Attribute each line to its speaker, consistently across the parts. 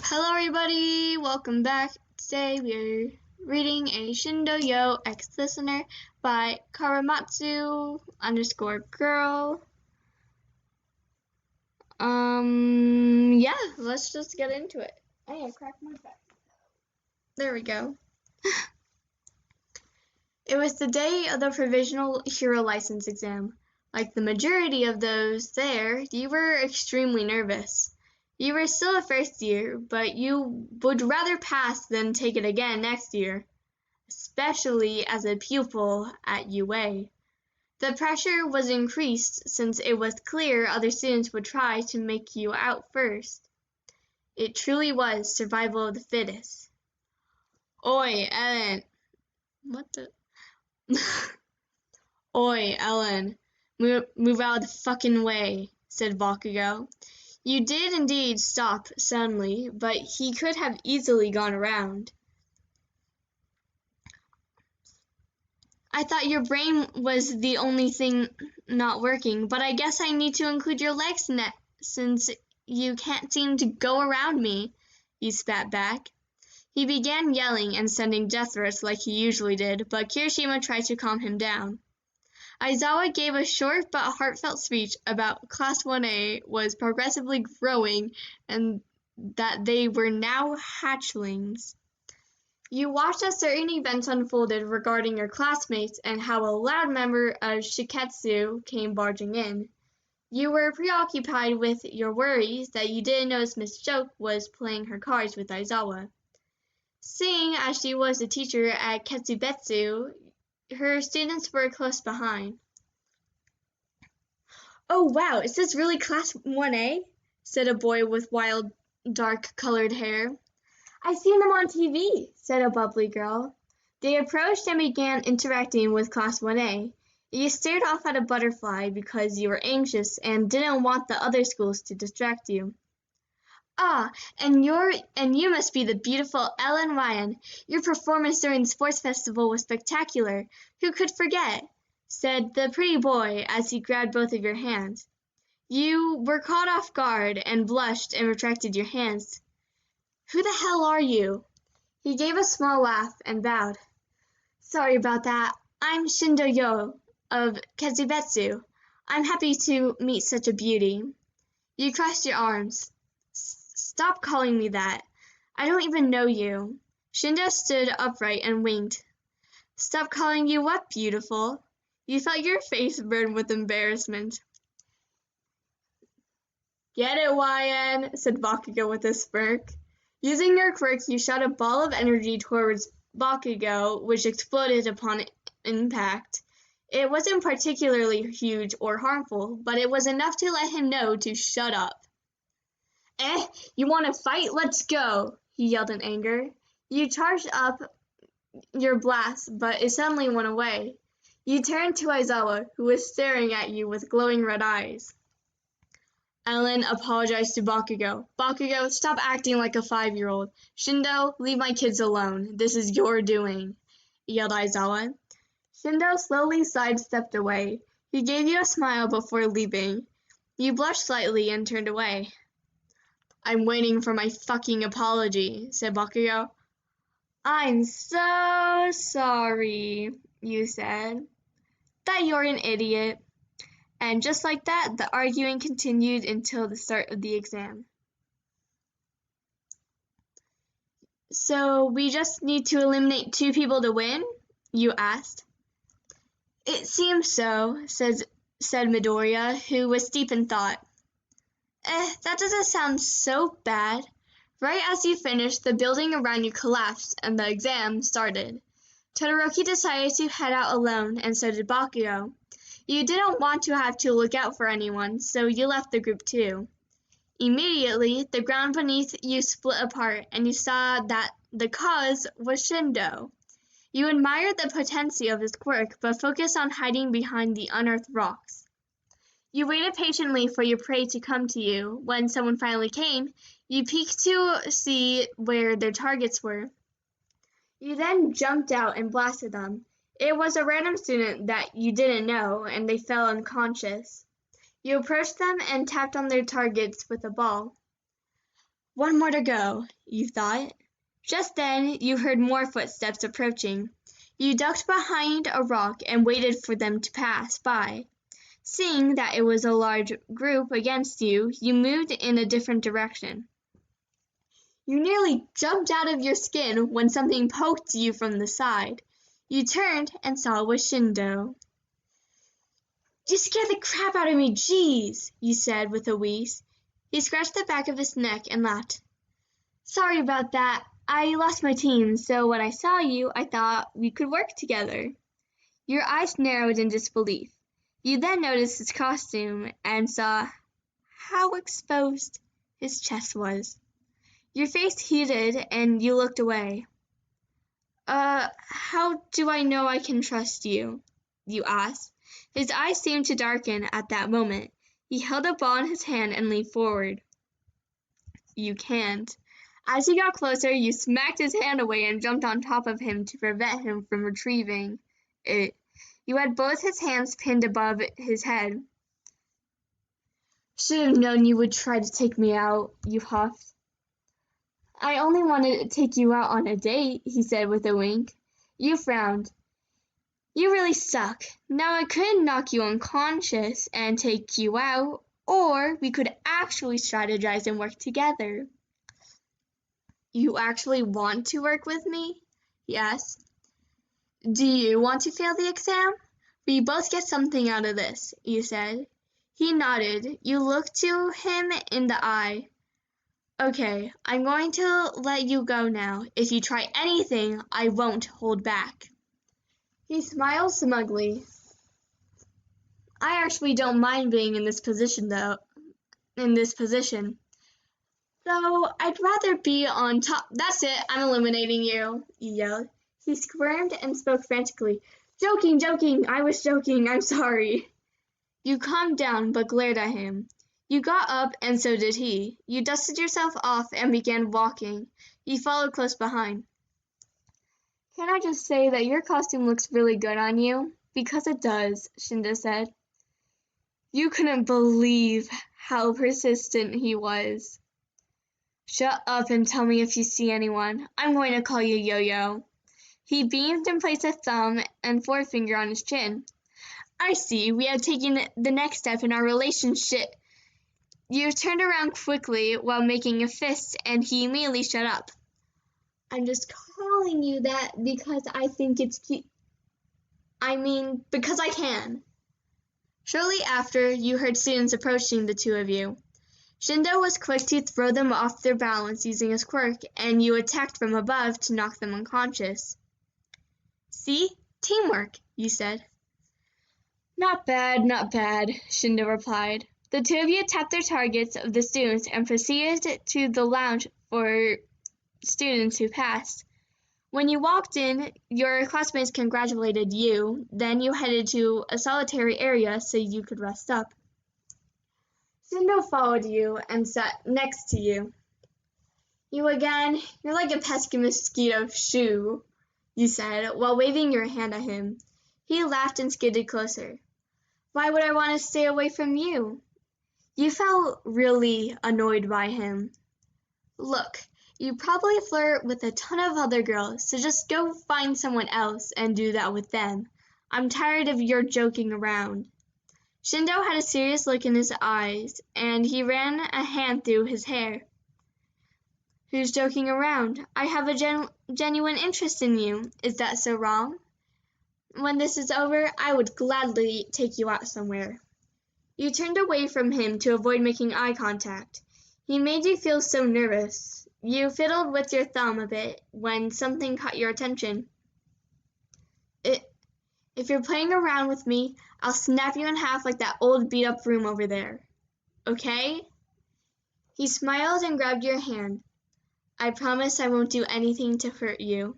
Speaker 1: Hello everybody, welcome back. Today we're reading a Shindo Yo ex-listener by Karamatsu_girl. Yeah, let's just get into it. I cracked my back. There we go. It was the day of the provisional hero license exam. Like the majority of those there, you were extremely nervous. You were still a first year, but you would rather pass than take it again next year, especially as a pupil at UA. The pressure was increased since it was clear other students would try to make you out first. It truly was survival of the fittest. Oi, Ellen. What the? Oi, Ellen. Move out of the fucking way, said Bakugo. You did indeed stop suddenly, but he could have easily gone around. I thought your brain was the only thing not working, but I guess I need to include your legs since you can't seem to go around me, he spat back. He began yelling and sending death threats like he usually did, but Kirishima tried to calm him down. Aizawa gave a short but heartfelt speech about Class 1A was progressively growing and that they were now hatchlings. You watched as certain events unfolded regarding your classmates and how a loud member of Shiketsu came barging in. You were preoccupied with your worries that you didn't notice Miss Joke was playing her cards with Aizawa. Seeing as she was a teacher at Ketsubetsu, her students were close behind. Oh wow, is this really Class 1A? Said a boy with wild, dark-colored hair. I've seen them on TV, said a bubbly girl. They approached and began interacting with Class 1A. You stared off at a butterfly because you were anxious and didn't want the other schools to distract you. Ah, and you must be the beautiful Ellen Ryan. Your performance during the sports festival was spectacular. Who could forget? Said the pretty boy as he grabbed both of your hands. You were caught off guard and blushed and retracted your hands. Who the hell are you? He gave a small laugh and bowed. Sorry about that. I'm Shindo Yo of Ketsubetsu. I'm happy to meet such a beauty. You crossed your arms. Stop calling me that. I don't even know you. Shindo stood upright and winked. Stop calling you what, beautiful? You felt your face burn with embarrassment. Get it, YN, said Bakugo with a smirk. Using your quirk, you shot a ball of energy towards Bakugo, which exploded upon impact. It wasn't particularly huge or harmful, but it was enough to let him know to shut up. You want to fight? Let's go, he yelled in anger. You charged up your blast, but it suddenly went away. You turned to Aizawa, who was staring at you with glowing red eyes. Ellen apologized to Bakugo. Bakugo, stop acting like a 5-year-old. Shindo, leave my kids alone. This is your doing, yelled Aizawa. Shindo slowly sidestepped away. He gave you a smile before leaving. You blushed slightly and turned away. I'm waiting for my fucking apology, said Bakugo. I'm so sorry, you said. That you're an idiot. And just like that, the arguing continued until the start of the exam. So we just need to eliminate 2 people to win? You asked. It seems so, said Midoriya, who was deep in thought. That doesn't sound so bad. Right as you finished, the building around you collapsed and the exam started. Todoroki decided to head out alone, and so did Bakugo. You didn't want to have to look out for anyone, so you left the group too. Immediately, the ground beneath you split apart, and you saw that the cause was Shindo. You admired the potency of his quirk, but focused on hiding behind the unearthed rocks. You waited patiently for your prey to come to you. When someone finally came, you peeked to see where their targets were. You then jumped out and blasted them. It was a random student that you didn't know, and they fell unconscious. You approached them and tapped on their targets with a ball. One more to go, you thought. Just then you heard more footsteps approaching. You ducked behind a rock and waited for them to pass by. Seeing that it was a large group against you, you moved in a different direction. You nearly jumped out of your skin when something poked you from the side. You turned and saw it was Shindo. You scared the crap out of me, jeez, you said with a wheeze. He scratched the back of his neck and laughed. Sorry about that. I lost my team, so when I saw you, I thought we could work together. Your eyes narrowed in disbelief. You then noticed his costume and saw how exposed his chest was. Your face heated and you looked away. How do I know I can trust you? You asked. His eyes seemed to darken at that moment. He held a ball in his hand and leaned forward. You can't. As he got closer, you smacked his hand away and jumped on top of him to prevent him from retrieving it. You had both his hands pinned above his head. Should have known you would try to take me out, you huffed. I only wanted to take you out on a date, he said with a wink. You frowned. You really suck. Now I could knock you unconscious and take you out, or we could actually strategize and work together. You actually want to work with me? He asked. Do you want to fail the exam? We both get something out of this, you said. He nodded. You looked to him in the eye. Okay, I'm going to let you go now. If you try anything, I won't hold back. He smiled smugly. I actually don't mind being in this position, though. So I'd rather be on top. That's it, I'm eliminating you, he yelled. He squirmed and spoke frantically. Joking, I was joking, I'm sorry. You calmed down but glared at him. You got up and so did he. You dusted yourself off and began walking. He followed close behind. Can I just say that your costume looks really good on you? Because it does, Shindo said. You couldn't believe how persistent he was. Shut up and tell me if you see anyone. I'm going to call you Yo-Yo. He beamed and placed a thumb and forefinger on his chin. I see, we have taken the next step in our relationship. You turned around quickly while making a fist, and he immediately shut up. I'm just calling you that because I think it's cute. Because I can. Shortly after, you heard students approaching the two of you. Shindo was quick to throw them off their balance using his quirk, and you attacked from above to knock them unconscious. See? Teamwork, you said. Not bad, Shindo replied. The two of you tapped their targets of the students and proceeded to the lounge for students who passed. When you walked in, your classmates congratulated you, then you headed to a solitary area so you could rest up. Shindo followed you and sat next to you. You again? You're like a pesky mosquito. Shoo, you said, while waving your hand at him. He laughed and skidded closer. Why would I want to stay away from you? You felt really annoyed by him. Look, you probably flirt with a ton of other girls, so just go find someone else and do that with them. I'm tired of your joking around. Shindo had a serious look in his eyes, and he ran a hand through his hair. Who's joking around? I have a genuine interest in you. Is that so wrong? When this is over, I would gladly take you out somewhere. You turned away from him to avoid making eye contact. He made you feel so nervous. You fiddled with your thumb a bit when something caught your attention. If you're playing around with me, I'll snap you in half like that old beat-up room over there. Okay? He smiled and grabbed your hand. I promise I won't do anything to hurt you.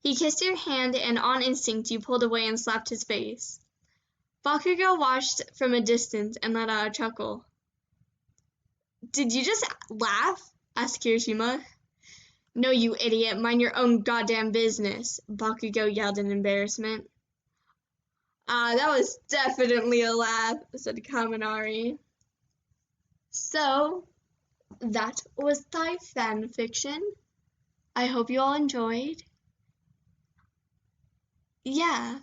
Speaker 1: He kissed your hand, and on instinct you pulled away and slapped his face. Bakugo watched from a distance and let out a chuckle. Did you just laugh? Asked Kirishima. No, you idiot. Mind your own goddamn business, Bakugo yelled in embarrassment. That was definitely a laugh, said Kaminari. So, that was Thai fan fiction. I hope you all enjoyed. Yeah,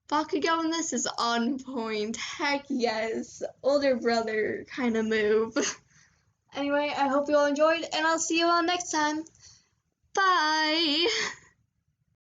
Speaker 1: Bakugo in this is on point. Heck yes. Older brother kind of move. Anyway, I hope you all enjoyed, and I'll see you all next time. Bye!